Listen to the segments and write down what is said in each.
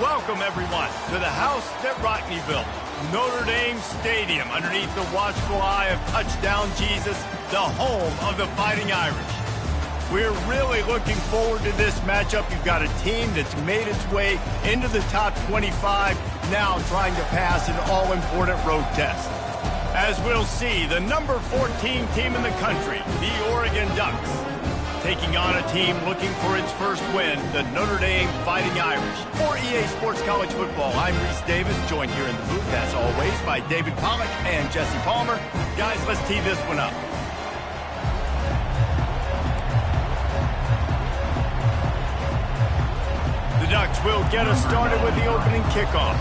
Welcome, everyone, to the house that Rockney built, Notre Dame Stadium, underneath the watchful eye of Touchdown Jesus, the home of the Fighting Irish. We're really looking forward to this matchup. You've got a team that's made its way into the top 25, now trying to pass an all-important road test. As we'll see, the number 14 team in the country, the Oregon Ducks, taking on a team looking for its first win, the Notre Dame Fighting Irish. For EA Sports College Football, I'm Reese Davis, joined here in the booth, as always, by David Pollack and Jesse Palmer. Guys, let's tee this one up. The Ducks will get us started with the opening kickoff.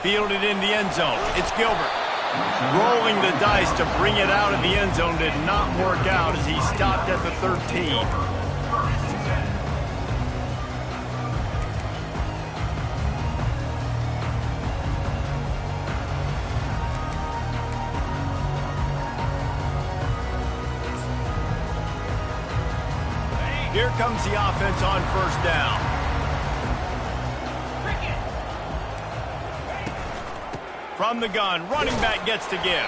Fielded in the end zone. It's Gilbert. Rolling the dice to bring it out of the end zone did not work out as he stopped at the 13. Here comes the offense on first down. From the gun, running back gets to give.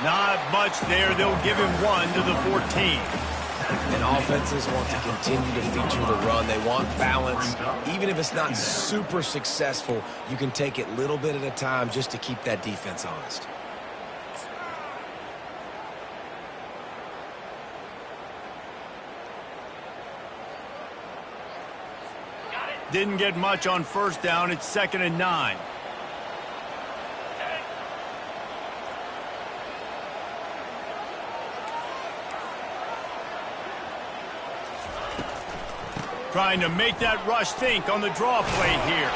Not much there. They'll give him one to the 14. And offenses want to continue to feature the run. They want balance. Even if it's not super successful, you can take it little bit at a time just to keep that defense honest. Didn't get much on first down. It's 2nd and 9. Trying to make that rush think on the draw play here.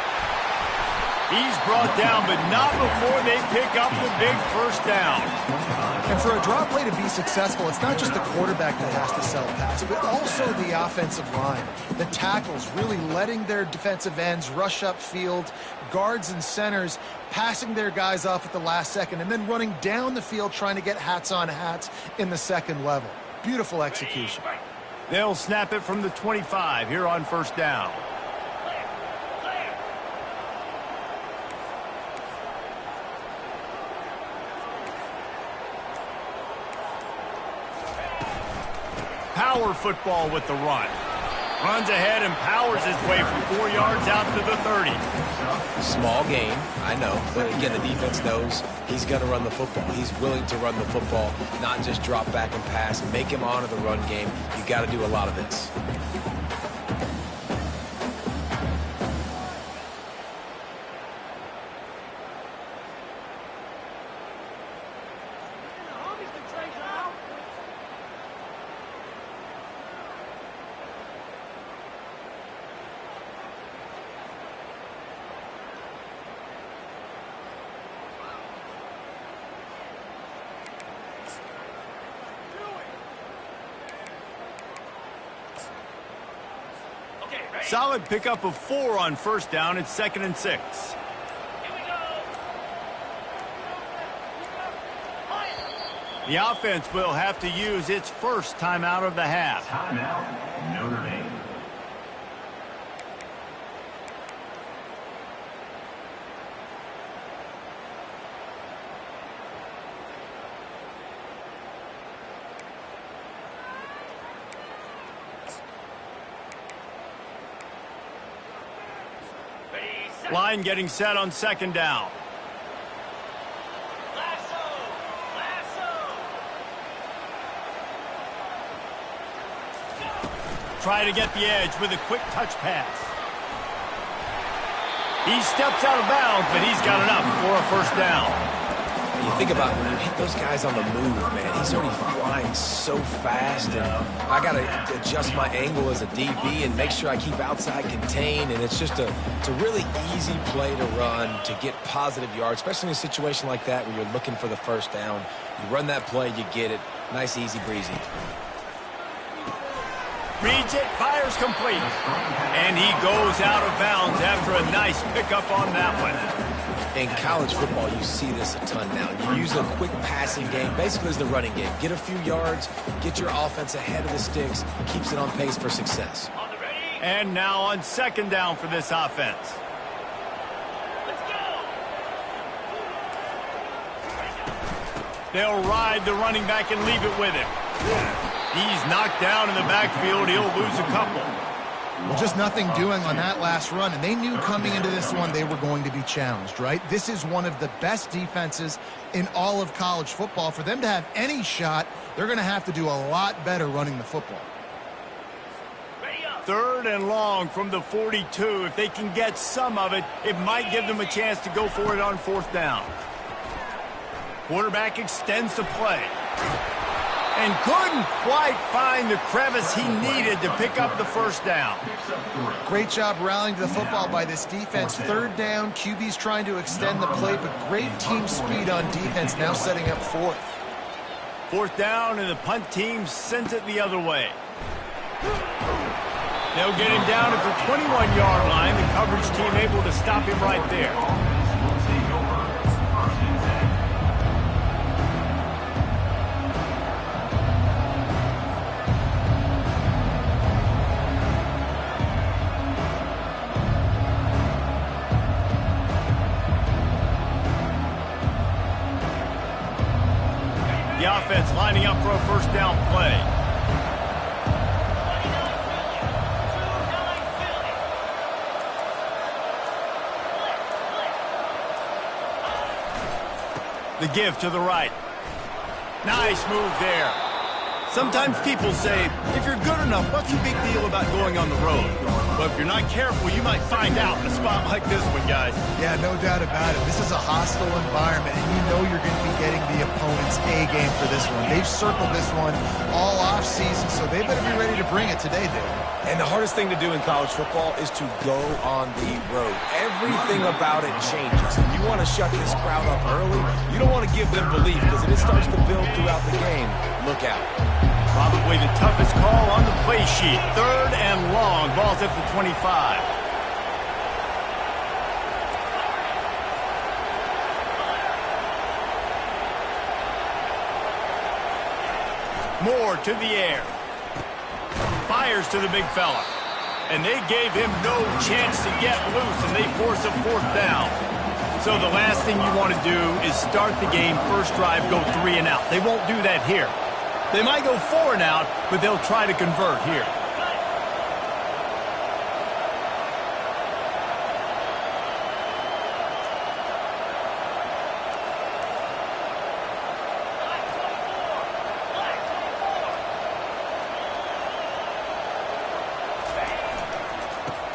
He's brought down, but not before they pick up the big first down. And for a draw play to be successful, it's not just the quarterback that has to sell pass, but also the offensive line. The tackles really letting their defensive ends rush upfield, guards and centers passing their guys off at the last second, and then running down the field trying to get hats on hats in the second level. Beautiful execution. They'll snap it from the 25 here on first down. Power football with the run. Runs ahead and powers his way from 4 yards out to the 30. Small gain, I know. But again, the defense knows he's going to run the football. He's willing to run the football, not just drop back and pass. Make him honor the run game. You got to do a lot of this. Solid pickup of 4 on first down. It's 2nd and 6. The offense will have to use its first timeout of the half. Timeout, Notre Dame. Line getting set on 2nd down. Try to get the edge with a quick touch pass. He steps out of bounds, but he's got enough for a first down. You think about when you hit those guys on the move, man, he's already flying so fast, and I got to adjust my angle as a DB and make sure I keep outside contained, and it's a really easy play to run to get positive yards, especially in a situation like that where you're looking for the first down. You run that play, you get it. Nice, easy breezy. Reads it, fires complete. And he goes out of bounds after a nice pickup on that one. In college football, you see this a ton now. You use a quick passing game, basically as the running game. Get a few yards, get your offense ahead of the sticks, keeps it on pace for success. And now on second down for this offense. They'll ride the running back and leave it with him. He's knocked down in the backfield. He'll lose a couple. Well, just nothing doing on that last run, and they knew coming into this one they were going to be challenged, right? This is one of the best defenses in all of college football. For them to have any shot, they're going to have to do a lot better running the football. Third and long from the 42. If they can get some of it, it might give them a chance to go for it on fourth down. Quarterback extends the play. And couldn't quite find the crevice he needed to pick up the first down. Great job rallying to the football by this defense. Third down, QB's trying to extend the play, but great team speed on defense, now setting up fourth. Fourth down, and the punt team sends it the other way. They'll get him down at the 21-yard line. The coverage team able to stop him right there. The offense lining up for a first down play. The give to the right. Nice move there. Sometimes people say, if you're good enough, what's the big deal about going on the road? But if you're not careful, you might find out in a spot like this one, guys. Yeah, no doubt about it. This is a hostile environment, and you know you're going to be getting the opponent's A game for this one. They've circled this one all offseason, so they better be ready to bring it today, Dave. And the hardest thing to do in college football is to go on the road. Everything about it changes. And you want to shut this crowd up early. You don't want to give them belief, because if it starts to build throughout the game, look out. Probably the toughest call on the play sheet. Third and long. Ball's at the 25. Moore to the air. Fires to the big fella. And they gave him no chance to get loose, and they force a fourth down. So the last thing you want to do is start the game, first drive, go 3 and out. They won't do that here. They might go 4 and out, but they'll try to convert here.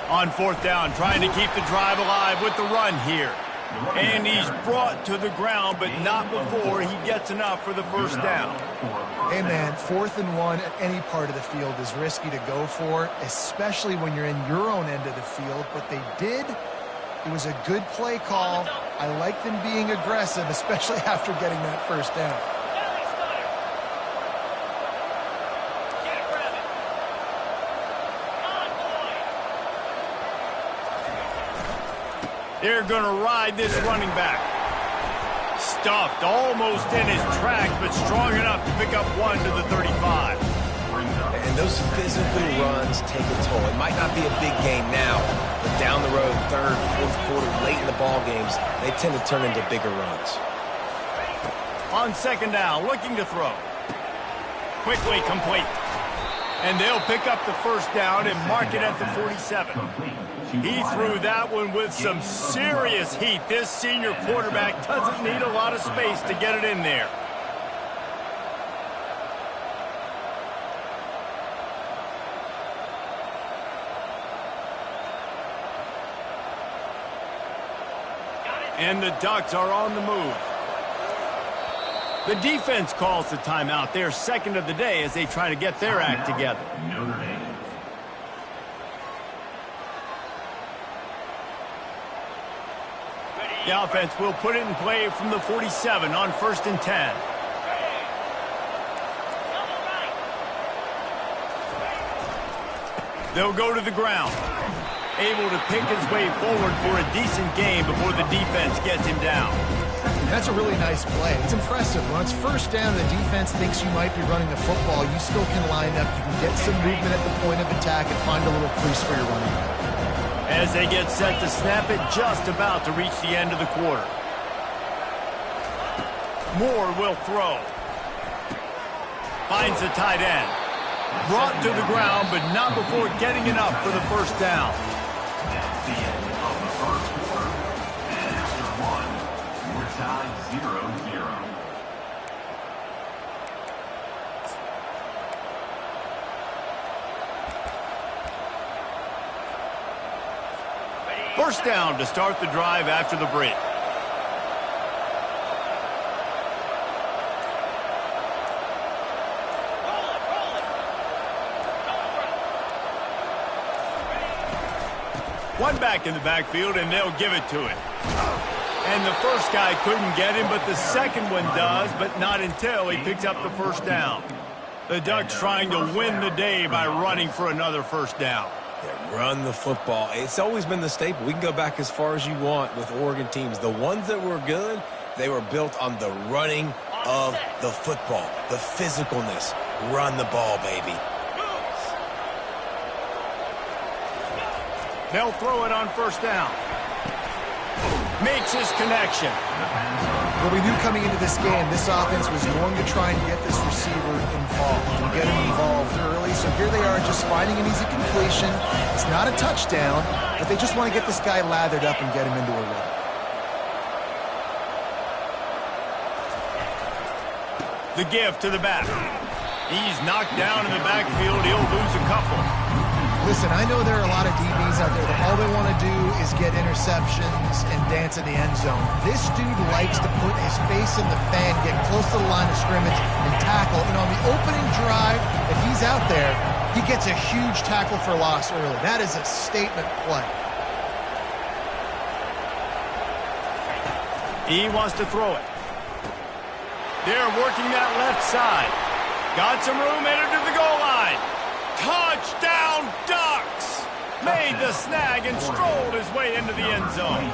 On fourth down, trying to keep the drive alive with the run here. And he's brought to the ground, but not before he gets enough for the first down. Hey, man, 4th and 1 at any part of the field is risky to go for, especially when you're in your own end of the field. But they did. It was a good play call. I like them being aggressive, especially after getting that first down. They're going to ride this running back. Stuffed almost in his tracks, but strong enough to pick up 1 to the 35. And those physical runs take a toll. It might not be a big game now, but down the road, third, fourth quarter, late in the ball games, they tend to turn into bigger runs. On second down, looking to throw. Quickly complete. And they'll pick up the first down and mark it at the 47. He threw that one with some serious heat. This senior quarterback doesn't need a lot of space to get it in there. And the Ducks are on the move. The defense calls the timeout. They're second of the day as they try to get their act together. Notre Dame. The offense will put it in play from the 47 on 1st and 10. They'll go to the ground. able to pick his way forward for a decent game before the defense gets him down. That's a really nice play. It's impressive. When it's first down and the defense thinks you might be running the football, you still can line up. You can get some movement at the point of attack and find a little crease for your running back. As they get set to snap it, just about to reach the end of the quarter. Moore will throw. Finds the tight end. Brought to the ground, but not before getting enough for the first down. That's the end of the first quarter. And after one, we're tied 0-0. First down to start the drive after the break. One back in the backfield, and they'll give it to him. And the first guy couldn't get him, but the second one does, but not until he picks up the first down. The Ducks trying to win the day by running for another first down. Yeah, run the football. It's always been the staple. We can go back as far as you want with Oregon teams. The ones that were good, they were built on the running of the football, the physicalness. Run the ball, baby. They'll throw it on first down. Makes his connection. Well, we knew coming into this game, this offense was going to try and get this receiver involved and get him involved early. So here they are just finding an easy completion. It's not a touchdown, but they just want to get this guy lathered up and get him into a run. The give to the back. He's knocked down in the backfield. He'll lose a couple. Listen, I know there are a lot of DBs out there that all they want to do is get interceptions and dance in the end zone. This dude likes to put his face in the fan, get close to the line of scrimmage, and tackle. And on the opening drive, if he's out there, he gets a huge tackle for loss early. That is a statement play. He wants to throw it. They're working that left side. Got some room, entered to the goal line. Touchdown, Ducks! Made the snag and strolled his way into the end zone.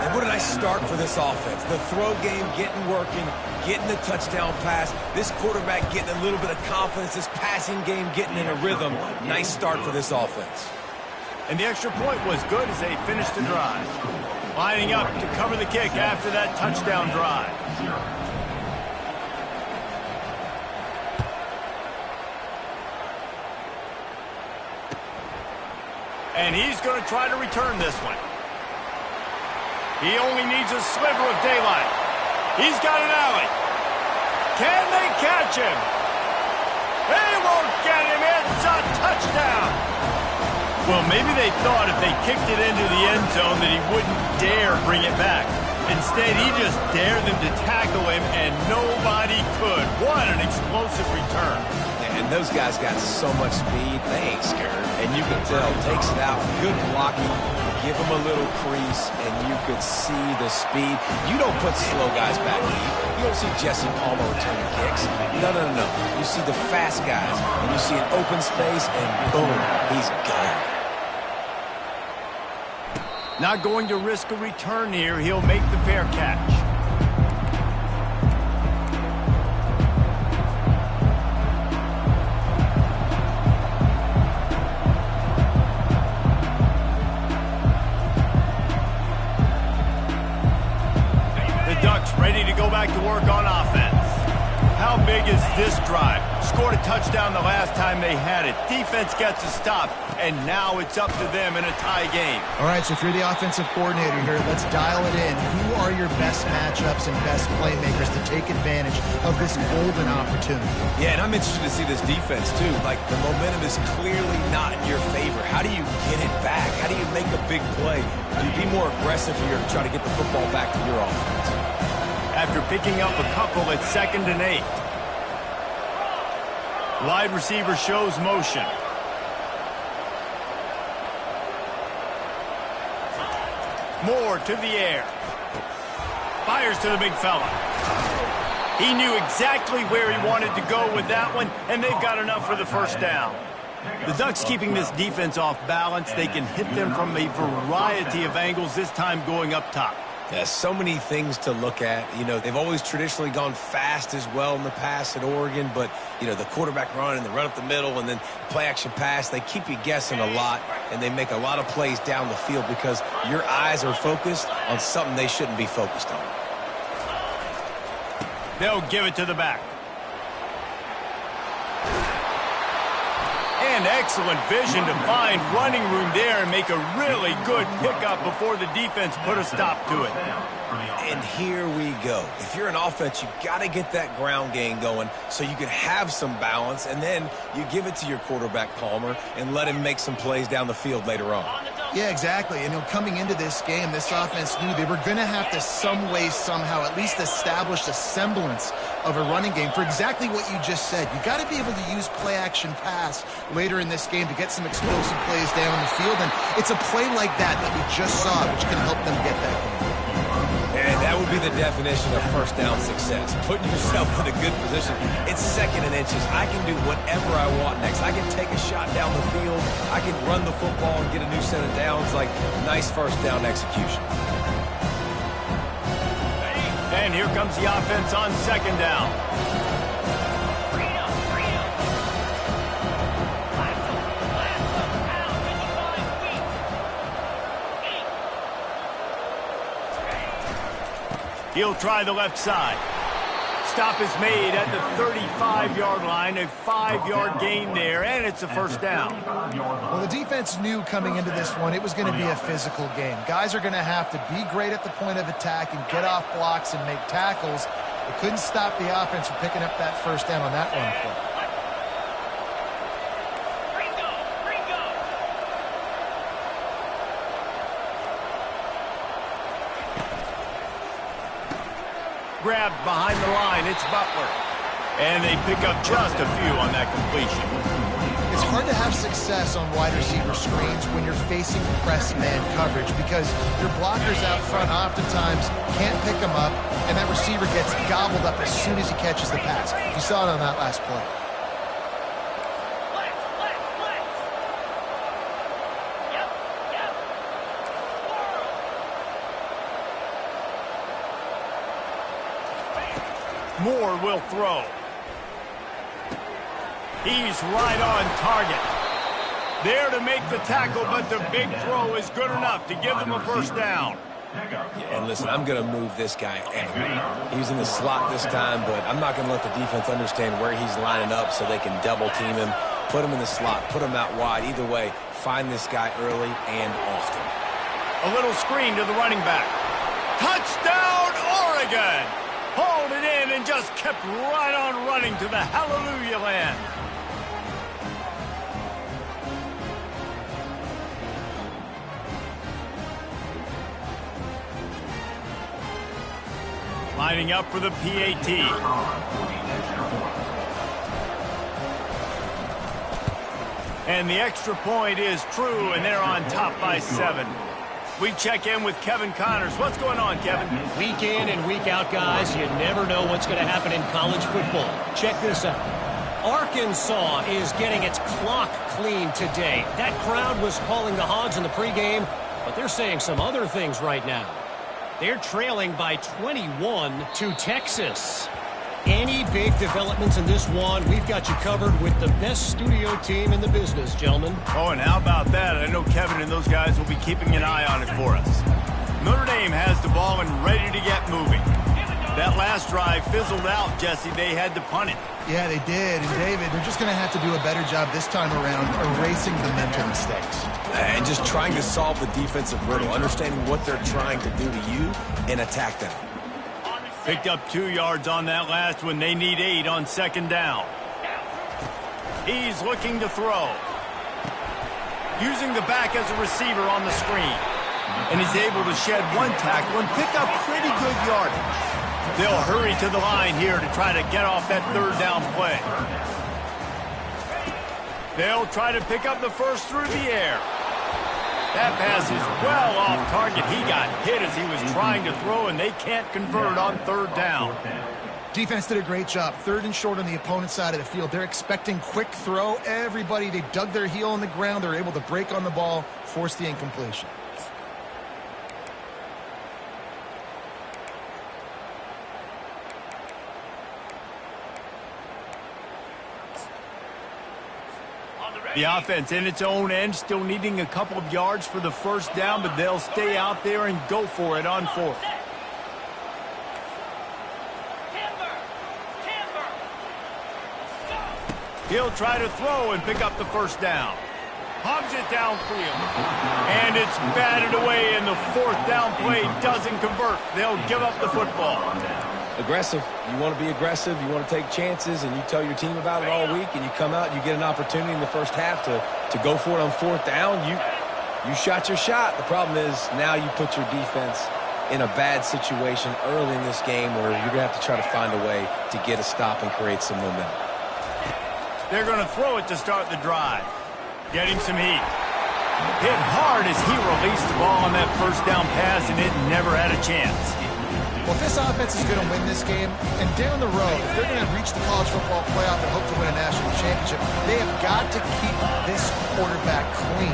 And what did I start for this offense? The throw game getting working, getting the touchdown pass. This quarterback getting a little bit of confidence. This passing game getting in a rhythm. Nice start for this offense. And the extra point was good as they finished the drive. Lining up to cover the kick after that touchdown drive. And he's going to try to return this one. He only needs a sliver of daylight. He's got an alley. Can they catch him? They won't get him. It's a touchdown. Well, maybe they thought if they kicked it into the end zone that he wouldn't dare bring it back. Instead, he just dared them to tackle him, and nobody could. What an explosive return. And those guys got so much speed, they ain't scared. And you can tell, takes it out, good blocking, give them a little crease, and you could see the speed. You don't put slow guys back deep. You don't see Jesse Palmer returning kicks. No. You see the fast guys, and you see an open space, and boom, he's gone. Not going to risk a return here. He'll make the fair catch. Ready to go back to work on offense. How big is this drive? Scored a touchdown the last time they had it. Defense gets a stop, and now it's up to them in a tie game. All right, so if you're the offensive coordinator here, let's dial it in. Who are your best matchups and best playmakers to take advantage of this golden opportunity? Yeah, and I'm interested to see this defense, too. Like, the momentum is clearly not in your favor. How do you get it back? How do you make a big play? Do you be more aggressive here to try to get the football back to your offense? After picking up a couple at 2nd and 8. Wide receiver shows motion. Moore to the air. Fires to the big fella. He knew exactly where he wanted to go with that one, and they've got enough for the first down. The Ducks keeping this defense off balance. They can hit them from a variety of angles, this time going up top. Yeah, so many things to look at. You know, they've always traditionally gone fast as well in the past at Oregon, but, you know, the quarterback run and the run up the middle and then play-action pass, they keep you guessing a lot, and they make a lot of plays down the field because your eyes are focused on something they shouldn't be focused on. They'll give it to the back. And excellent vision to find running room there and make a really good pickup before the defense put a stop to it. And here we go. If you're an offense, you got to get that ground game going so you can have some balance, and then you give it to your quarterback, Palmer, and let him make some plays down the field later on. Yeah, exactly. And coming into this game, this offense knew they were going to have to some way, somehow, at least establish a semblance of a running game for exactly what you just said. You got to be able to use play-action pass later in this game to get some explosive plays down the field, and it's a play like that we just saw, which can help them get that going. And that would be the definition of first down success. Putting yourself in a good position. It's second and inches. I can do whatever I want next. I can take a shot down the field. I can run the football and get a new set of downs. Like, nice first down execution. And here comes the offense on second down. He'll try the left side. Stop is made at the 35-yard line, a 5-yard gain there, and it's a first down. Well, the defense knew coming into this one it was going to be a physical game. Guys are going to have to be great at the point of attack and get off blocks and make tackles. They couldn't stop the offense from picking up that first down on that run play. Grabbed behind the line, it's Butler. And they pick up just a few on that completion. It's hard to have success on wide receiver screens when you're facing press man coverage because your blockers out front oftentimes can't pick them up, and that receiver gets gobbled up as soon as he catches the pass. You saw it on that last play. Moore will throw. He's right on target. There to make the tackle, but the big throw is good enough to give them a first down. Yeah, and listen, I'm going to move this guy anyway. He's in the slot this time, but I'm not going to let the defense understand where he's lining up so they can double team him, put him in the slot, put him out wide. Either way, find this guy early and often. A little screen to the running back. Touchdown, Oregon! Hauled it in and just kept right on running to the hallelujah land. Lining up for the PAT. And the extra point is true, and they're on top by 7. We check in with Kevin Connors. What's going on, Kevin? Week in and week out, guys, you never know what's going to happen in college football. Check this out. Arkansas is getting its clock cleaned today. That crowd was calling the Hogs in the pregame, but they're saying some other things right now. They're trailing by 21 to Texas. Any big developments in this one, we've got you covered with the best studio team in the business, gentlemen. Oh, and how about that? I know Kevin and those guys will be keeping an eye on it for us. Notre Dame has the ball and ready to get moving. That last drive fizzled out, Jesse. They had to punt it. Yeah, they did. And, David, they're just going to have to do a better job this time around erasing the mental mistakes. And just trying to solve the defensive riddle, understanding what they're trying to do to you and attack them. Picked up 2 yards on that last one. They need 8 on second down. He's looking to throw. Using the back as a receiver on the screen. And he's able to shed 1 tackle and pick up pretty good yardage. They'll hurry to the line here to try to get off that third down play. They'll try to pick up the first through the air. That pass is well off target. He got hit as he was trying to throw, and they can't convert on third down. Defense did a great job. 3rd and short on the opponent's side of the field. They're expecting quick throw. Everybody, they dug their heel on the ground. They're able to break on the ball, force the incompletion. The offense in its own end, still needing a couple of yards for the first down, but they'll stay out there and go for it on 4th. He'll try to throw and pick up the first down. Hogs it downfield. And it's batted away, and the 4th down play doesn't convert. They'll give up the football. Aggressive. You want to be aggressive. You want to take chances, and you tell your team about it all week, and you come out and you get an opportunity in the first half to go for it on 4th down. You shot your shot. The problem is now you put your defense in a bad situation early in this game where you're going to have to try to find a way to get a stop and create some momentum. They're going to throw it to start the drive. Getting some heat. Hit hard as he released the ball on that first down pass, and it never had a chance. Well, if this offense is going to win this game, and down the road, if they're going to reach the college football playoff and hope to win a national championship, they have got to keep this quarterback clean.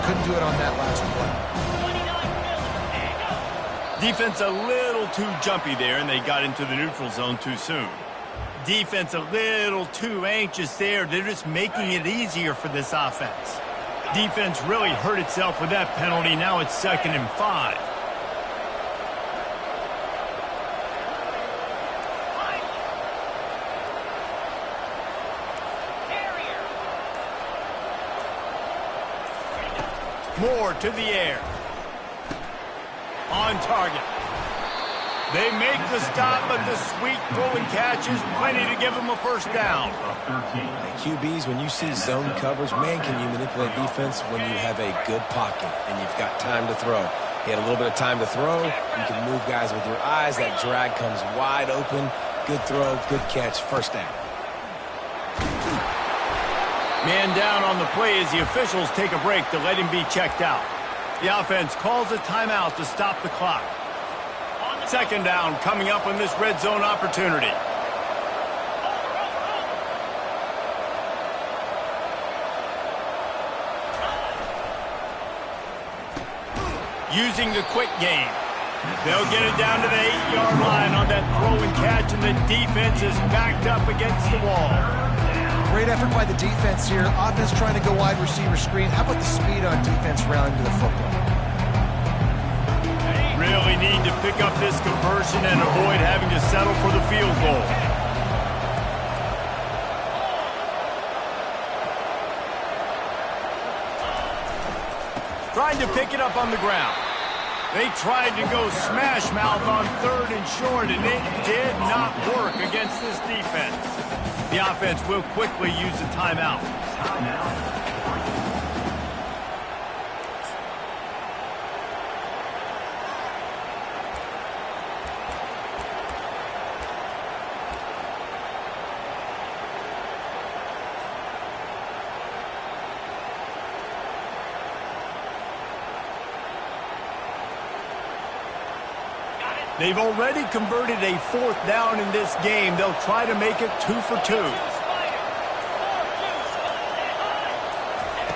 Couldn't do it on that last play. Defense a little too jumpy there, and they got into the neutral zone too soon. Defense a little too anxious there. They're just making it easier for this offense. Defense really hurt itself with that penalty. Now it's 2nd and 5. Moore to the air. On target. They make the stop, but the sweet throwing catch is plenty to give them a first down. QBs, when you see zone coverage, man, can you manipulate defense when you have a good pocket and you've got time to throw. He had a little bit of time to throw. You can move guys with your eyes. That drag comes wide open. Good throw, good catch, first down. Man down on the play as the officials take a break to let him be checked out. The offense calls a timeout to stop the clock. 2nd down coming up on this red zone opportunity. Using the quick game. They'll get it down to the 8-yard line on that throw and catch, and the defense is backed up against the wall. Great effort by the defense here. Offense trying to go wide receiver screen. How about the speed on defense rallying to the football? Really need to pick up this conversion and avoid having to settle for the field goal. Trying to pick it up on the ground. They tried to go smash mouth on 3rd and short, and it did not work against this defense. The offense will quickly use a timeout. They've already converted a 4th down in this game. They'll try to make it 2 for 2.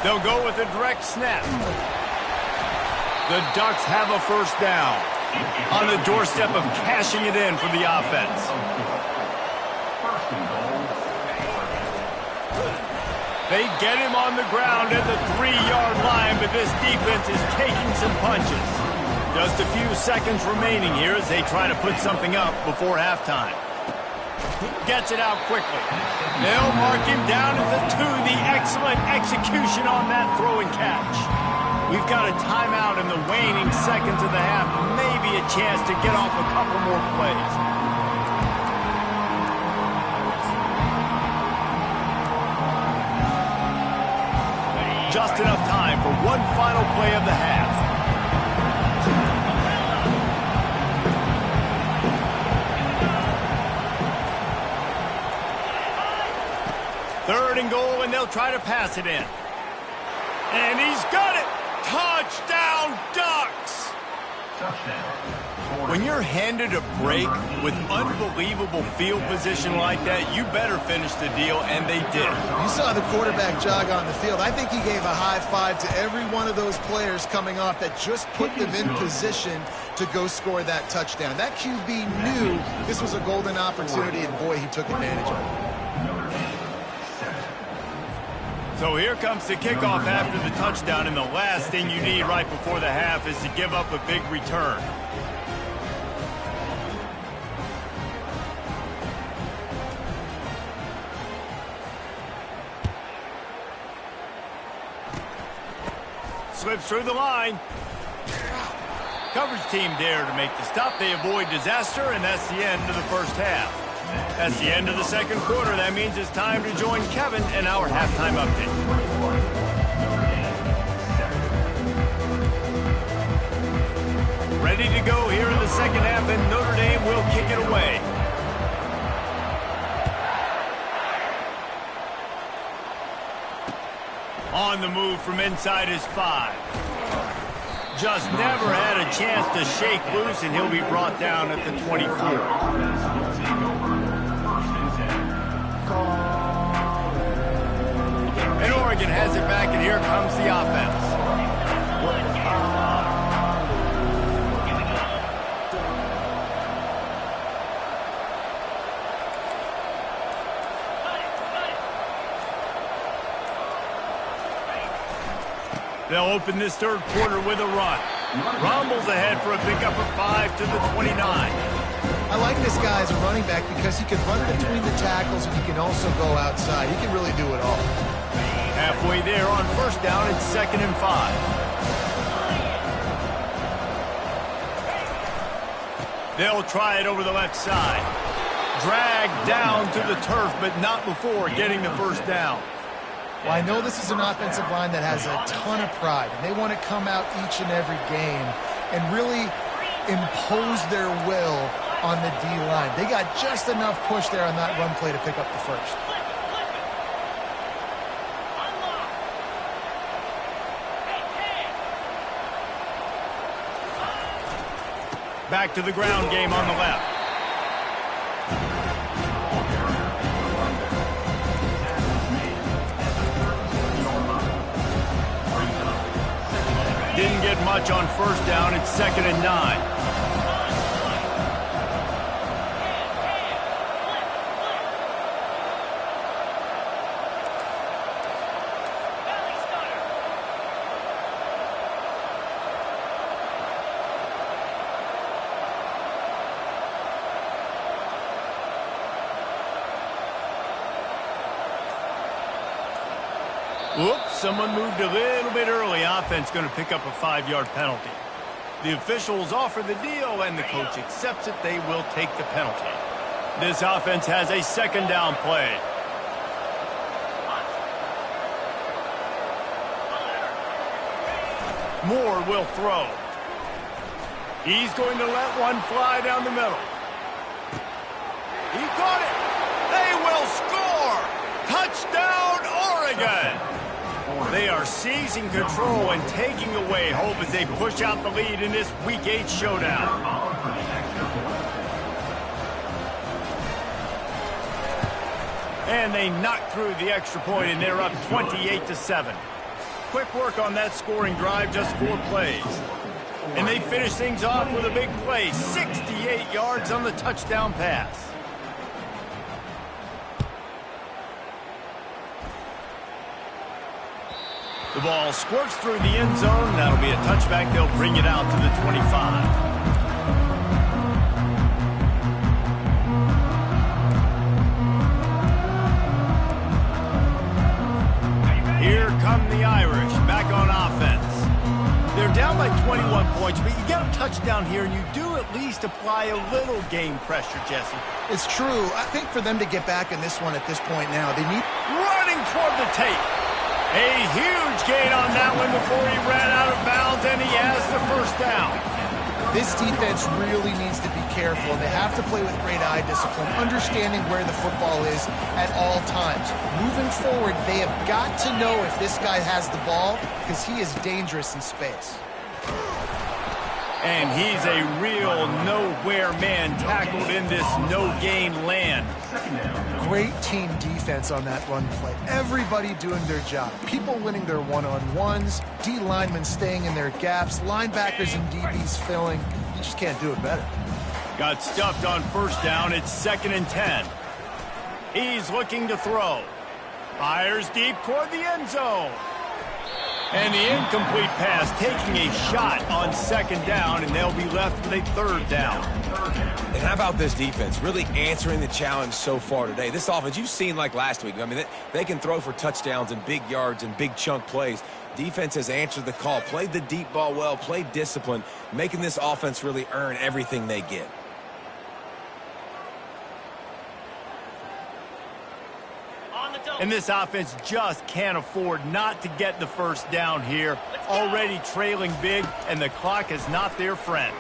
They'll go with a direct snap. The Ducks have a first down on the doorstep of cashing it in for the offense. They get him on the ground at the 3-yard line, but this defense is taking some punches. Just a few seconds remaining here as they try to put something up before halftime. Gets it out quickly. They'll mark him down at the 2. The excellent execution on that throw and catch. We've got a timeout in the waning seconds of the half. Maybe a chance to get off a couple more plays. Just enough time for one final play of the half. 3rd and goal, and they'll try to pass it in. And he's got it! Touchdown, Ducks! Touchdown. When you're handed a break with unbelievable field position like that, you better finish the deal, and they did. You saw the quarterback jog on the field. I think he gave a high five to every one of those players coming off that just put them in position to go score that touchdown. That QB knew this was a golden opportunity, and boy, he took advantage of it. So here comes the kickoff after the touchdown, and the last thing you need right before the half is to give up a big return. Slips through the line. Coverage team there to make the stop. They avoid disaster, and that's the end of the first half. That's the end of the second quarter. That means it's time to join Kevin in our halftime update. Ready to go here in the second half, and Notre Dame will kick it away. On the move from inside his 5. Just never had a chance to shake loose, and he'll be brought down at the 24. And Oregon has it back, and here comes the offense. They'll open this third quarter with a run. Rumbles ahead for a pickup of 5 to the 29. I like this guy as a running back because he can run between the tackles and he can also go outside. He can really do it all. Halfway there on first down, it's 2nd and 5. They'll try it over the left side. Dragged down to the turf, but not before getting the first down. Well, I know this is an offensive line that has a ton of pride, and they want to come out each and every game and really impose their will on the D-line. They got just enough push there on that run play to pick up the first. Back to the ground game on the left. Didn't get much on first down. It's 2nd and 9. Whoops, someone moved a little bit early. Offense going to pick up a 5-yard penalty. The officials offer the deal, and the coach accepts it. They will take the penalty. This offense has a 2nd down play. Moore will throw. He's going to let one fly down the middle. He caught it. They will score. Touchdown, Oregon. They are seizing control and taking away hope as they push out the lead in this Week 8 showdown. And they knock through the extra point, and they're up 28-7. Quick work on that scoring drive, just 4 plays. And they finish things off with a big play, 68 yards on the touchdown pass. The ball squirts through the end zone. That'll be a touchback. They'll bring it out to the 25. Here come the Irish back on offense. They're down by 21 points, but you get a touchdown here, and you do at least apply a little game pressure, Jesse. It's true. I think for them to get back in this one at this point now, they need... Running toward the tape. A huge gain on that one before he ran out of bounds, and he has the first down. This defense really needs to be careful. They have to play with great eye discipline, understanding where the football is at all times. Moving forward, they have got to know if this guy has the ball because he is dangerous in space. And he's a real nowhere man tackled in this no-gain land. Great team defense on that run play. Everybody doing their job. People winning their one-on-ones, D linemen staying in their gaps, linebackers and DBs filling. You just can't do it better. Got stuffed on first down. It's 2nd and 10. He's looking to throw. Fires deep toward the end zone. And the incomplete pass taking a shot on 2nd down, and they'll be left with a 3rd down. And how about this defense really answering the challenge so far today? This offense, you've seen like last week. I mean, they can throw for touchdowns and big yards and big chunk plays. Defense has answered the call, played the deep ball well, played discipline, making this offense really earn everything they get. And this offense just can't afford not to get the first down here. Already trailing big, and the clock is not their friend.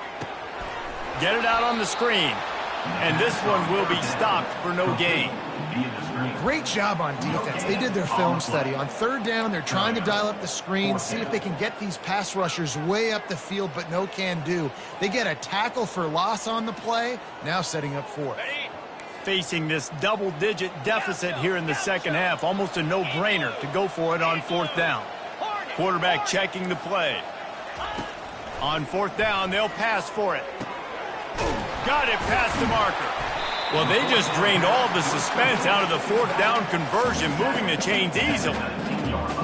Get it out on the screen. And this one will be stopped for no gain. Great job on defense. They did their film study. On 3rd down, they're trying to dial up the screen, see if they can get these pass rushers way up the field, but no can do. They get a tackle for loss on the play, now setting up 4th. Facing this double-digit deficit here in the second half, almost a no-brainer to go for it on 4th down. Quarterback checking the play. On 4th down, they'll pass for it. Got it past the marker. Well, they just drained all the suspense out of the 4th down conversion, moving the chains easily.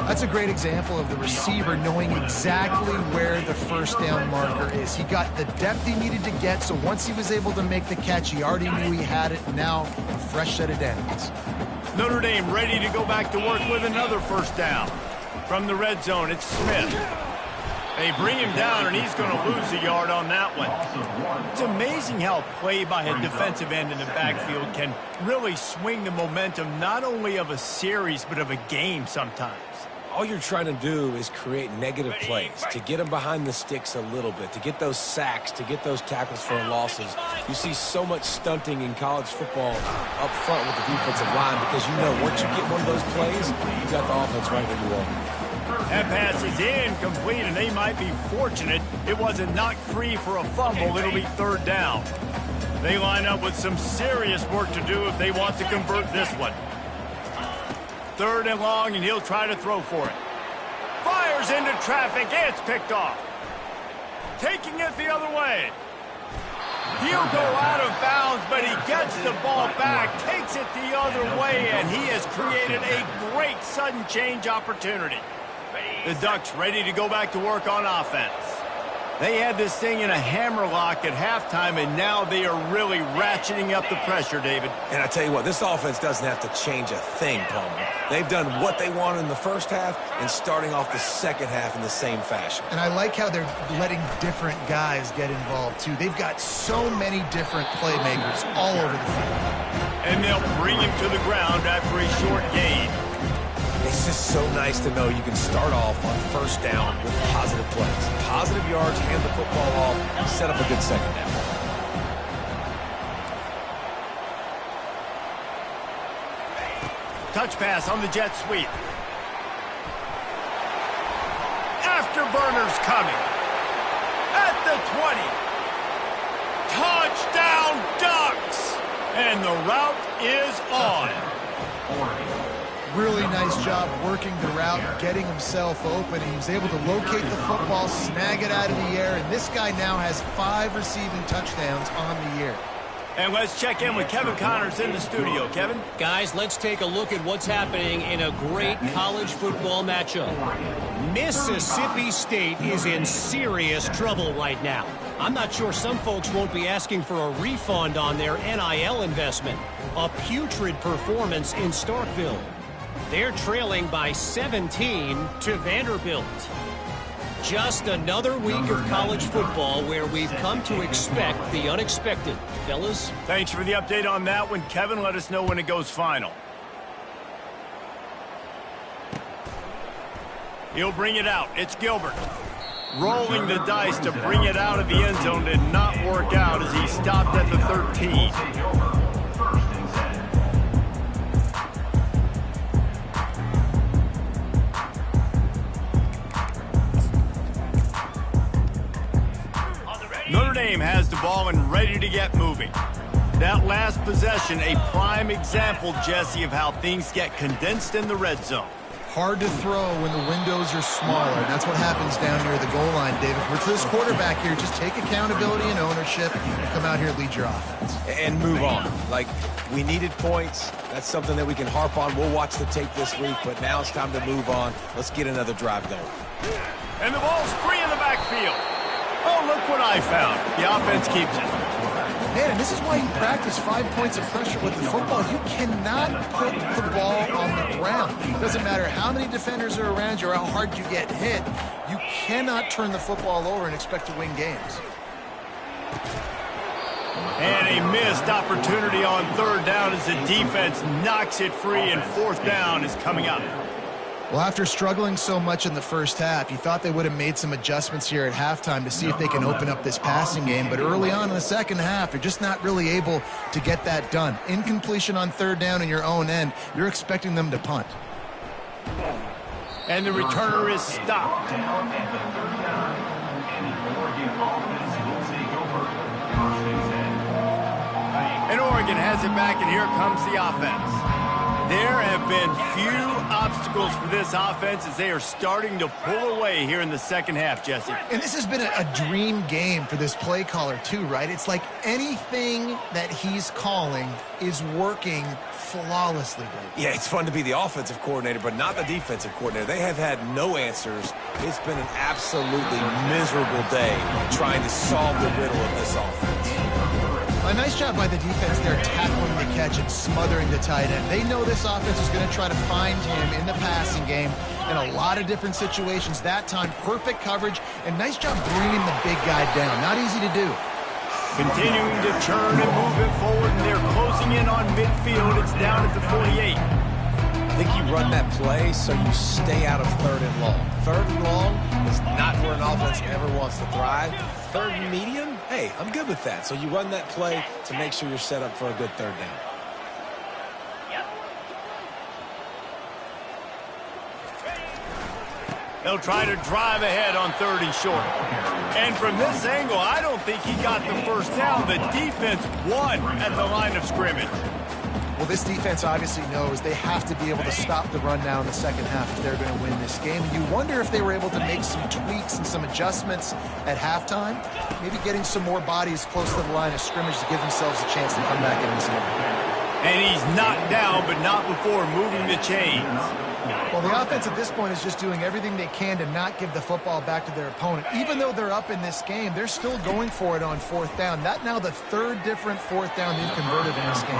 That's a great example of the receiver knowing exactly where the first down marker is. He got the depth he needed to get, so once he was able to make the catch, he already knew he had it. Now, a fresh set of downs. Notre Dame ready to go back to work with another first down. From the red zone, it's Smith. They bring him down, and he's going to lose a yard on that one. It's amazing how play by a defensive end in the backfield can really swing the momentum not only of a series but of a game sometimes. All you're trying to do is create negative plays, to get them behind the sticks a little bit, to get those sacks, to get those tackles for losses. You see so much stunting in college football up front with the defensive line because you know once you get one of those plays, you got the offense right where you want. That pass is incomplete, and they might be fortunate it wasn't knocked free for a fumble. It'll be 3rd down. They line up with some serious work to do if they want to convert this one. 3rd and long, and he'll try to throw for it. Fires into traffic. It's picked off. Taking it the other way. He'll go out of bounds, but he gets the ball back, takes it the other way, and he has created a great sudden change opportunity. The Ducks ready to go back to work on offense. They had this thing in a hammerlock at halftime, and now they are really ratcheting up the pressure, David. And I tell you what, this offense doesn't have to change a thing, Palmer. They've done what they wanted in the first half and starting off the second half in the same fashion. And I like how they're letting different guys get involved, too. They've got so many different playmakers all over the field. And they'll bring him to the ground after a short gain. It's just so nice to know you can start off on first down with positive plays. Positive yards, hand the football off, set up a good second down. Touch pass on the jet sweep. Afterburners coming. At the 20. Touchdown Ducks! And the route is on. Really nice job working the route, getting himself open. He was able to locate the football, snag it out of the air, and this guy now has 5 receiving touchdowns on the year. And let's check in with Kevin Connors in the studio. Kevin? Guys, let's take a look at what's happening in a great college football matchup. Mississippi State is in serious trouble right now. I'm not sure some folks won't be asking for a refund on their NIL investment. A putrid performance in Starkville. They're trailing by 17 to Vanderbilt. Just another week of college football where we've come to expect the unexpected. Fellas? Thanks for the update on that one. Kevin, let us know when it goes final. He'll bring it out. It's Gilbert. Rolling the dice to bring it out of the end zone did not work out as he stopped at the 13. Dame has the ball and ready to get moving. That last possession, a prime example, Jesse, of how things get condensed in the red zone. Hard to throw when the windows are smaller. That's what happens down near the goal line, David. For this quarterback here, just take accountability and ownership and come out here and lead your offense. And move on. Like, we needed points. That's something that we can harp on. We'll watch the tape this week, but now it's time to move on. Let's get another drive going. And the ball's free in the backfield. Oh, look what I found. The offense keeps it. Man, and this is why you practice 5 points of pressure with the football. You cannot put the ball on the ground. It doesn't matter how many defenders are around you or how hard you get hit. You cannot turn the football over and expect to win games. And a missed opportunity on third down as the defense knocks it free, and fourth down is coming up. Well, after struggling so much in the first half, you thought they would have made some adjustments here at halftime to see if they can open up this passing game. But early on in the second half, they're just not really able to get that done. Incompletion on third down in your own end, you're expecting them to punt. And the returner is stopped. And Oregon has it back, and here comes the offense. There have been few obstacles for this offense as they are starting to pull away here in the second half, Jesse. And this has been a dream game for this play caller too, right? It's like anything that he's calling is working flawlessly. Yeah, it's fun to be the offensive coordinator, but not the defensive coordinator. They have had no answers. It's been an absolutely miserable day trying to solve the riddle of this offense. A nice job by the defense there, tackling the catch and smothering the tight end. They know this offense is going to try to find him in the passing game in a lot of different situations. That time, perfect coverage, and nice job bringing the big guy down. Not easy to do. Continuing to churn and move it forward, and they're closing in on midfield. It's down at the 48. I think you run that play so you stay out of third and long. Third and long is not where an offense ever wants to thrive. Third and medium, hey, I'm good with that. So you run that play to make sure you're set up for a good third down. They'll try to drive ahead on third and short. And from this angle, I don't think he got the first down. The defense won at the line of scrimmage. Well, this defense obviously knows they have to be able to stop the run now in the second half if they're going to win this game. And you wonder if they were able to make some tweaks and some adjustments at halftime, maybe getting some more bodies close to the line of scrimmage to give themselves a chance to come back in this game. And he's knocked down, but not before moving the chains. Well, the offense at this point is just doing everything they can to not give the football back to their opponent. Even though they're up in this game, they're still going for it on fourth down. That now the third different fourth down they've converted in this game.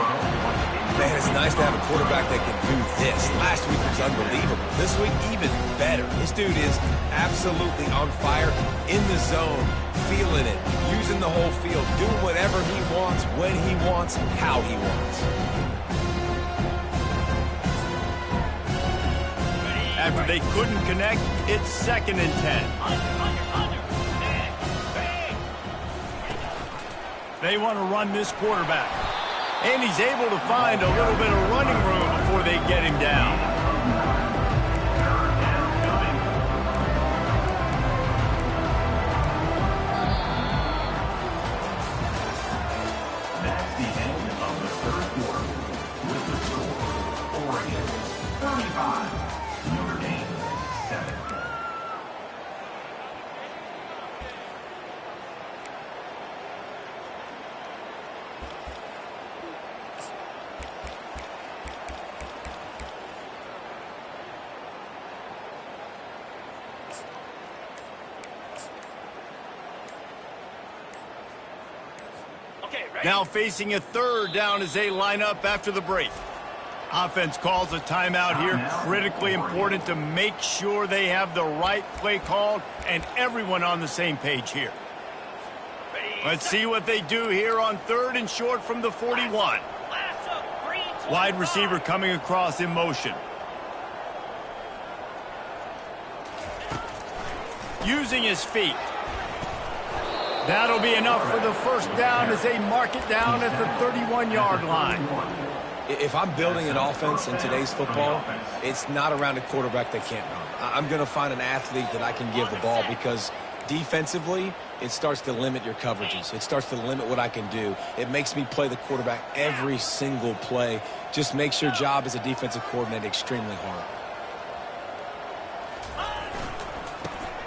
Man, it's nice to have a quarterback that can do this. Last week was unbelievable. This week, even better. This dude is absolutely on fire, in the zone, feeling it, using the whole field, doing whatever he wants, when he wants, how he wants. After they couldn't connect, it's 2nd and 10. They want to run this quarterback. And he's able to find a little bit of running room before they get him down. That's the end of the third quarter. With the score, Oregon 35, Notre Dame 7. Now facing a third down as they line up after the break. Offense calls a timeout here. Critically important to make sure they have the right play called and everyone on the same page here. Let's see what they do here on third and short from the 41. Wide receiver coming across in motion. Using his feet. That'll be enough for the first down as they mark it down at the 31-yard line. If I'm building an offense in today's football, it's not around a quarterback that can't run. I'm going to find an athlete that I can give the ball because Defensively, it starts to limit your coverages. It starts to limit what I can do. It makes me play the quarterback every single play. Just makes your job as a defensive coordinator extremely hard.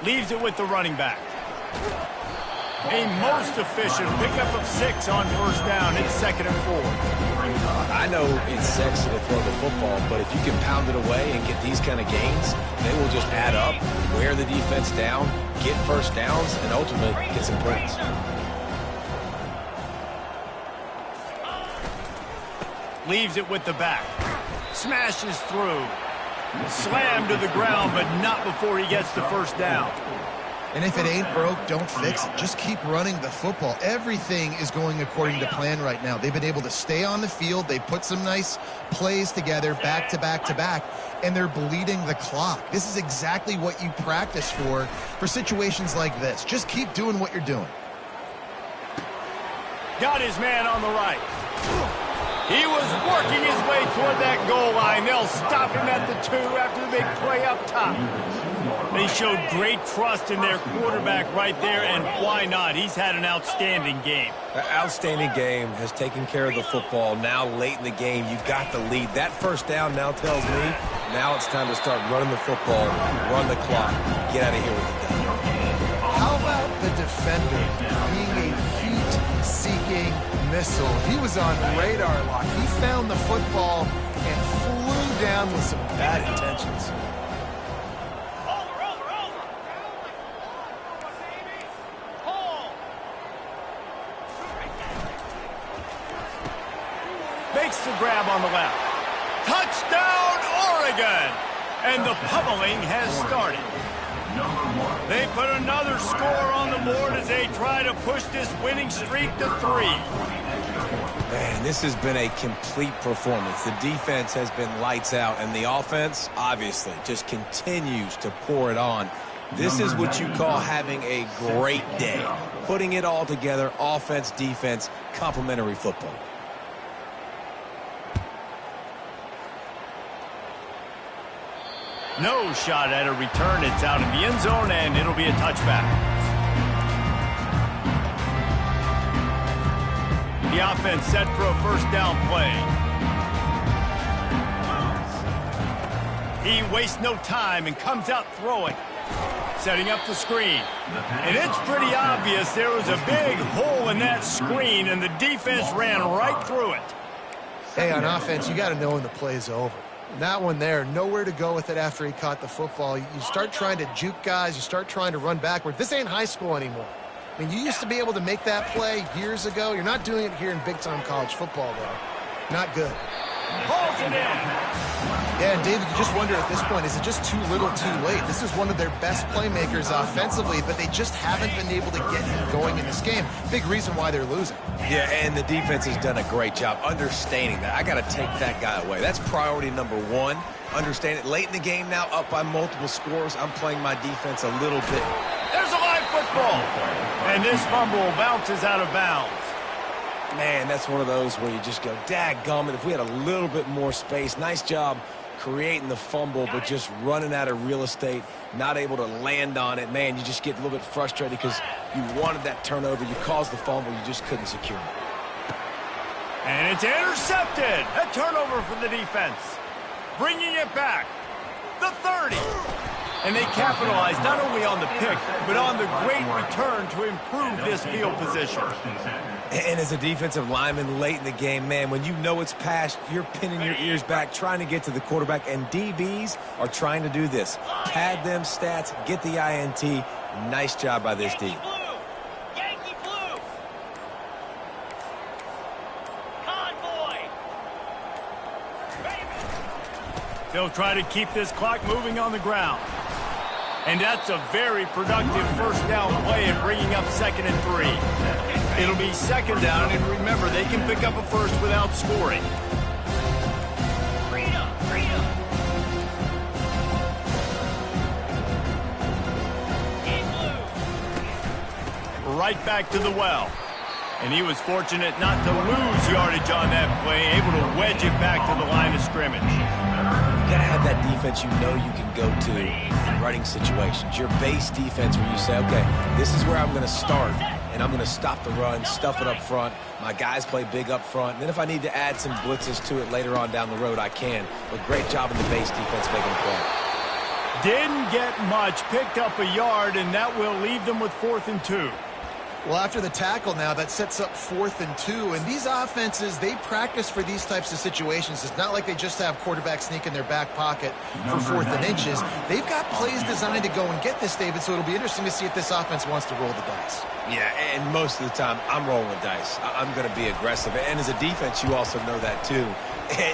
Leaves it with the running back. A most efficient pickup of 6 on first down. It's 2nd and 4. I know it's sexy to throw the football, but if you can pound it away and get these kind of gains, they will just add up, wear the defense down, get first downs, and ultimately get some points. Leaves it with the back. Smashes through. Slammed to the ground, but not before he gets the first down. And if it ain't broke, don't fix it. Just keep running the football. Everything is going according to plan right now. They've been able to stay on the field. They put some nice plays together back to back to back, and they're bleeding the clock. This is exactly what you practice for situations like this. Just keep doing what you're doing. Got his man on the right. He was working his way toward that goal line. They'll stop him at the 2 after the big play up top. They showed great trust in their quarterback right there, and why not? He's had an outstanding game. An outstanding game, has taken care of the football. Now late in the game, you got the lead. That first down now tells me now it's time to start running the football, run the clock, get out of here with the dub. How about the defender being a heat-seeking missile? He was on radar lock. He found the football and flew down with some bad intentions. Makes the grab on the left. Touchdown, Oregon! And the pummeling has started. They put another score on the board as they try to push this winning streak to 3. Man, this has been a complete performance. The defense has been lights out, and the offense, obviously, just continues to pour it on. This is what you call having a great day. Putting it all together, offense, defense, complementary football. No shot at a return. It's out in the end zone, and it'll be a touchback. The offense set for a first down play. He wastes no time and comes out throwing. Setting up the screen. And it's pretty obvious there was a big hole in that screen, and the defense ran right through it. Hey, on offense, you got to know when the play's over. That one there, nowhere to go with it after he caught the football. You start trying to juke guys. You start trying to run backward. This ain't high school anymore. I mean, you used to be able to make that play years ago. You're not doing it here in big-time college football, though. Not good. Hauls it in. Yeah, and David, you just wonder at this point, is it just too little too late? This is one of their best playmakers offensively, but they just haven't been able to get him going in this game. Big reason why they're losing. Yeah, and the defense has done a great job understanding that. I got to take that guy away. That's priority number 1. Understand it. Late in the game now, up by multiple scores. I'm playing my defense a little bit. There's a live football. And this fumble bounces out of bounds. Man, that's one of those where you just go, dadgummit, if we had a little bit more space. Nice job creating the fumble, but just running out of real estate, not able to land on it. Man, you just get a little bit frustrated because you wanted that turnover. You caused the fumble. You just couldn't secure it. And it's intercepted. A turnover for the defense. Bringing it back. The 30. And they capitalized not only on the pick, but on the great return to improve this field position. And as a defensive lineman late in the game, man, when you know it's past, you're pinning your ears back, trying to get to the quarterback, and DBs are trying to do this. Pad them stats, get the INT. Nice job by this D. They'll try to keep this clock moving on the ground. And that's a very productive first down play and bringing up 2nd and 3. It'll be 2nd down, and remember, they can pick up a first without scoring. Right back to the well. And he was fortunate not to lose yardage on that play, able to wedge it back to the line of scrimmage. You got to have that defense you know you can go to in running situations. Your base defense where you say, okay, this is where I'm going to start, and I'm going to stop the run, stuff it up front. My guys play big up front. And then if I need to add some blitzes to it later on down the road, I can. But great job in the base defense making a play. Didn't get much, picked up a yard, and that will leave them with 4th and 2. Well, after the tackle now, that sets up 4th and 2. And these offenses, they practice for these types of situations. It's not like they just have quarterback sneak in their back pocket for 4th and inches. They've got plays designed to go and get this, David, so it'll be interesting to see if this offense wants to roll the dice. Yeah, and most of the time, I'm rolling the dice. I'm going to be aggressive. And as a defense, you also know that too.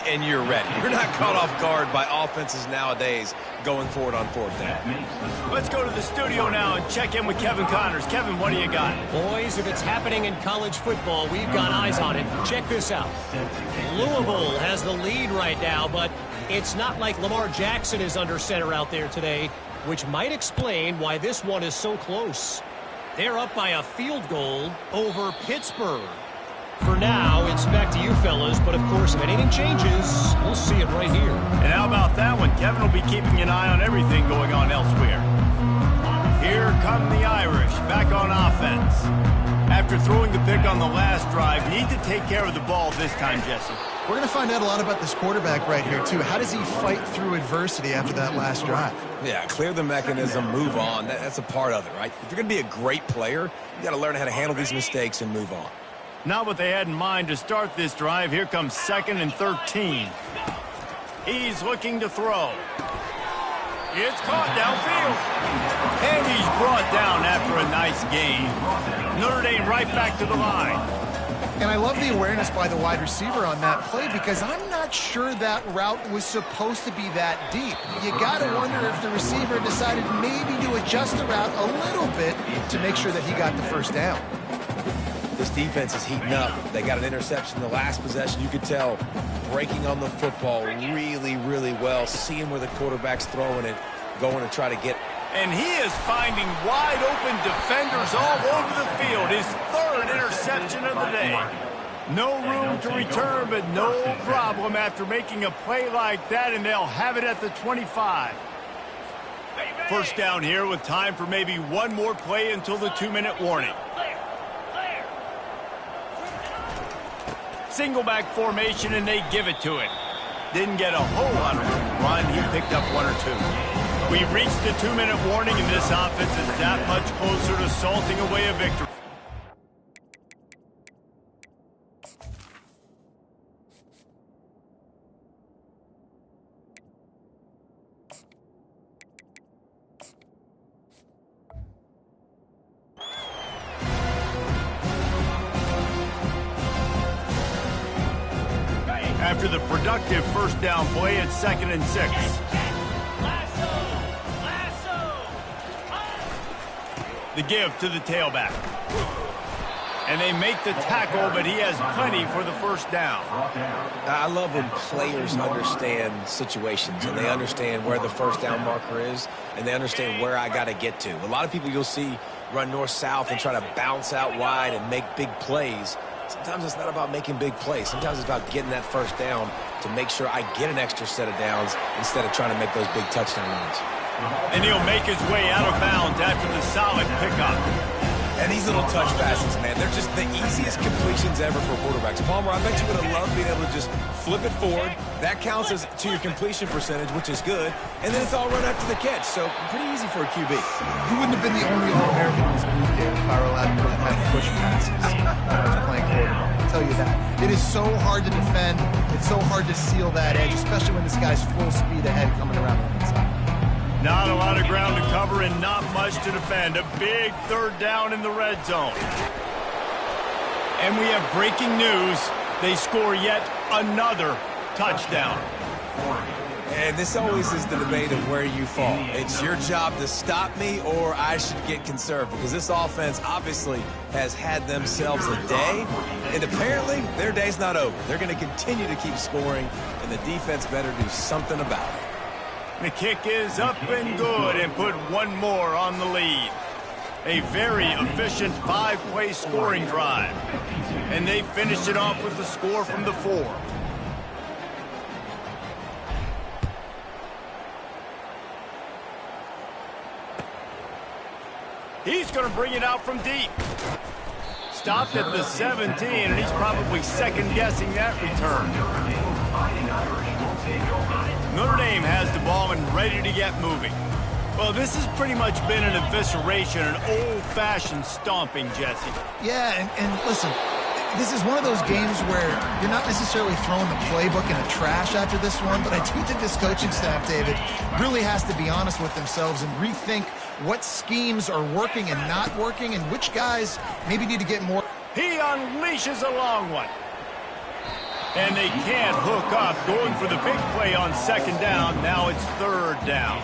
And you're ready. You're not caught off guard by offenses nowadays going forward on 4th down. Let's go to the studio now and check in with Kevin Connors. Kevin, what do you got? Boys, if it's happening in college football, we've got eyes on it. Check this out. Louisville has the lead right now, but it's not like Lamar Jackson is under center out there today, which might explain why this one is so close. They're up by a field goal over Pittsburgh. For now, it's back to you fellas, but of course, if anything changes, we'll see it right here. And how about that one? Kevin will be keeping an eye on everything going on elsewhere. Here come the Irish, back on offense. After throwing the pick on the last drive, need to take care of the ball this time, Jesse. We're going to find out a lot about this quarterback right here, too. How does he fight through adversity after that last drive? Yeah, clear the mechanism, move on. That's a part of it, right? If you're going to be a great player, you got to learn how to handle these mistakes and move on. Not what they had in mind to start this drive. Here comes 2nd and 13. He's looking to throw. It's caught downfield. And he's brought down after a nice gain. Notre Dame right back to the line. And I love the awareness by the wide receiver on that play because I'm not sure that route was supposed to be that deep. You got to wonder if the receiver decided maybe to adjust the route a little bit to make sure that he got the first down. This defense is heating up. They got an interception the last possession. You could tell breaking on the football really, really well, seeing where the quarterback's throwing it, going to try to get. And he is finding wide open defenders all over the field. His 3rd interception of the day. No room to return, but no problem after making a play like that, and they'll have it at the 25. First down here with time for maybe one more play until the 2-minute warning. Single back formation, and they give it to him. Didn't get a whole lot of room to run. He picked up 1 or 2. We've reached the 2-minute warning, and this offense is that much closer to salting away a victory. After the productive first down play, it's 2nd and 6. The give to the tailback. And they make the tackle, but he has plenty for the first down. I love when players understand situations and they understand where the first down marker is and they understand where I got to get to. A lot of people you'll see run north-south and try to bounce out wide and make big plays. Sometimes it's not about making big plays. Sometimes it's about getting that first down to make sure I get an extra set of downs instead of trying to make those big touchdown runs. And he'll make his way out of bounds after the solid pickup. And these little touch passes, man, they're just the easiest completions ever for quarterbacks. Palmer, I bet you would have loved being able to just flip it forward. That counts as to your completion percentage, which is good. And then it's all run after the catch, so pretty easy for a QB. He wouldn't have been the only All-American in this group, David, if I were allowed to have push passes when I was playing quarterback. I'll tell you that. It is so hard to defend. It's so hard to seal that edge, especially when this guy's full speed ahead coming around the inside. Not a lot of ground to cover and not much to defend. A big 3rd down in the red zone. And we have breaking news. They score yet another touchdown. And this always is the debate of where you fall. It's your job to stop me or I should get conserved because this offense obviously has had themselves a day. And apparently their day's not over. They're going to continue to keep scoring and the defense better do something about it. The kick is up and good and put one more on the lead. A very efficient 5-play scoring drive. And they finished it off with the score from the 4. He's going to bring it out from deep. Stopped at the 17, and he's probably second-guessing that return. Notre Dame has the ball and ready to get moving. Well, this has pretty much been an evisceration, an old-fashioned stomping, Jesse. Yeah, and listen, this is one of those games where you're not necessarily throwing the playbook in the trash after this one, but I do think this coaching staff, David, really has to be honest with themselves and rethink what schemes are working and not working and which guys maybe need to get more. He unleashes a long one. And they can't hook up, going for the big play on second down. Now it's third down.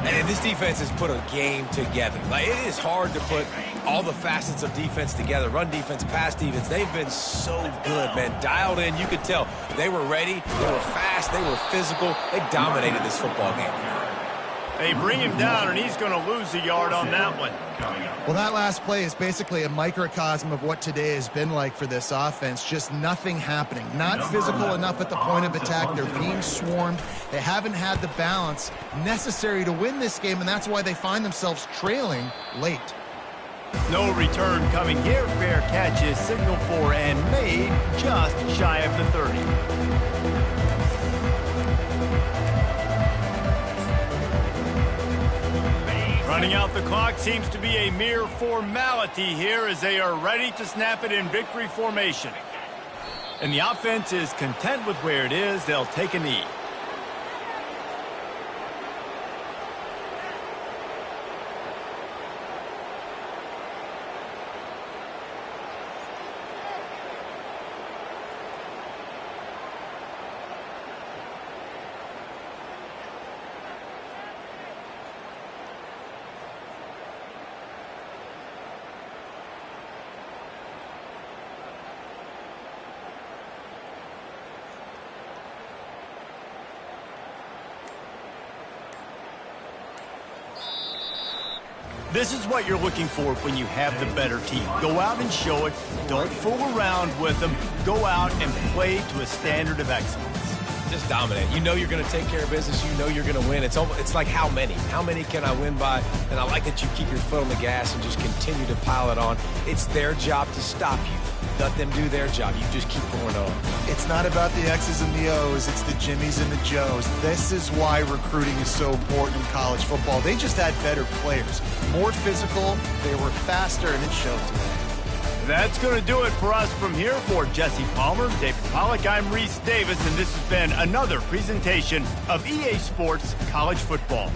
And this defense has put a game together. Like, it is hard to put all the facets of defense together. Run defense, pass defense. They've been so good, man. Dialed in. You could tell they were ready. They were fast. They were physical. They dominated this football game. They bring him down, and he's going to lose a yard on that one. Well, that last play is basically a microcosm of what today has been like for this offense. Just nothing happening. Not physical enough at the point of attack. They're being swarmed. They haven't had the balance necessary to win this game, and that's why they find themselves trailing late. No return coming here. Fair catch is signaled for and made just shy of the 30. Running out the clock seems to be a mere formality here as they are ready to snap it in victory formation. And the offense is content with where it is. They'll take a knee. This is what you're looking for when you have the better team. Go out and show it. Don't fool around with them. Go out and play to a standard of excellence. Just dominate. You know you're going to take care of business. You know you're going to win. It's like how many? How many can I win by? And I like that you keep your foot on the gas and just continue to pile it on. It's their job to stop you. Let them do their job. You just keep going on. It's not about the X's and the O's. It's the Jimmies and the Joes. This is why recruiting is so important in college football. They just had better players. More physical. They were faster, and it showed today. That's going to do it for us from here. For Jesse Palmer, David Pollack, I'm Reese Davis, and this has been another presentation of EA Sports College Football.